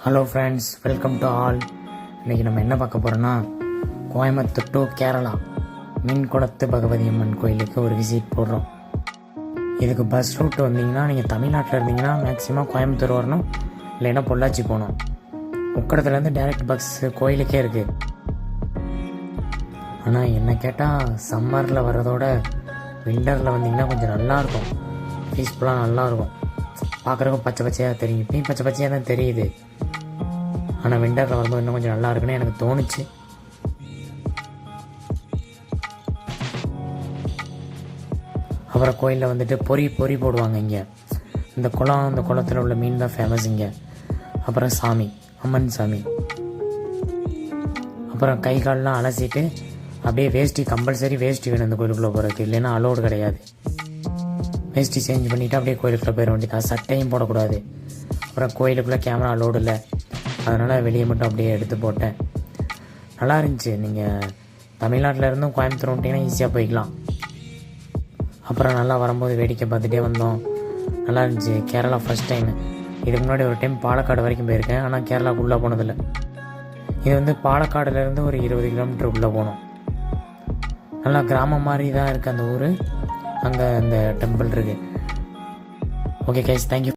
Hello friends, welcome to all. இன்றைக்கி நம்ம என்ன பார்க்க போகிறோன்னா, கோயம்புத்தூர் டு கேரளா மீன்குளத்து பகவதி அம்மன் கோயிலுக்கு ஒரு விசிட் போடுறோம். இதுக்கு பஸ் ரூட் வந்தீங்கன்னா, நீங்கள் தமிழ்நாட்டில் இருந்தீங்கன்னா மேக்ஸிமம் கோயம்புத்தூர் வரணும், இல்லைன்னா பொள்ளாச்சி போகணும். உக்கடத்துலேருந்து டைரக்ட் பஸ்ஸு கோயிலுக்கே இருக்குது. ஆனால் என்ன கேட்டால் சம்மரில் வர்றதோட விண்டரில் வந்தீங்கன்னா கொஞ்சம் நல்லாயிருக்கும். பீஸ்ஃபுல்லாக நல்லாயிருக்கும். பார்க்குறக்கும் பச்சை பச்சையாக தெரியும். இப்பயும் பச்சை பச்சையாக தான் தெரியுது. ஆனால் விண்டரில் வரும்போது இன்னும் கொஞ்சம் நல்லா இருக்குன்னு எனக்கு தோணுச்சு. அப்புறம் கோயிலில் வந்துட்டு பொறி போடுவாங்க. இங்கே இந்த குளத்தில் உள்ள மீன் தான் ஃபேமஸ் இங்கே. அப்புறம் சாமி, அம்மன் சாமி. அப்புறம் கை கால்லாம் அலசிட்டு அப்படியே வேஷ்டி, கம்பல்சரி வேஷ்டி வேணும் இந்த கோயிலுக்குள்ளே போகிறதுக்கு, இல்லைன்னா அலோடு கிடையாது. வேஷ்டி சேஞ்ச் பண்ணிவிட்டு அப்படியே கோயிலுக்குள்ளே போயிட வேண்டியது. சட்டையும் போடக்கூடாது. அப்புறம் கோயிலுக்குள்ளே கேமரா அலோடு இல்லை, அதனால் வெளியே மட்டும் அப்படியே எடுத்து போட்டேன். நல்லா இருந்துச்சு. நீங்கள் தமிழ்நாட்டில் இருந்தும் கோயம்புத்தூர் வந்துட்டிங்கன்னா ஈஸியாக போய்க்கலாம். அப்புறம் நல்லா வரும்போது வேடிக்கை பார்த்துட்டே வந்தோம். நல்லா இருந்துச்சு. Kerala first time. இதுக்கு முன்னாடி ஒரு டைம் பாலக்காடு வரைக்கும் போயிருக்கேன், ஆனால் கேரளாவுக்கு உள்ளே போனதில்லை. இது வந்து பாலக்காடுலேருந்து ஒரு 20 கிலோமீட்டர் உள்ளே போனோம். நல்லா கிராமம் மாதிரி தான் இருக்குது அந்த ஊர். அங்கே அந்த டெம்பிள் இருக்குது. Okay guys, thank you.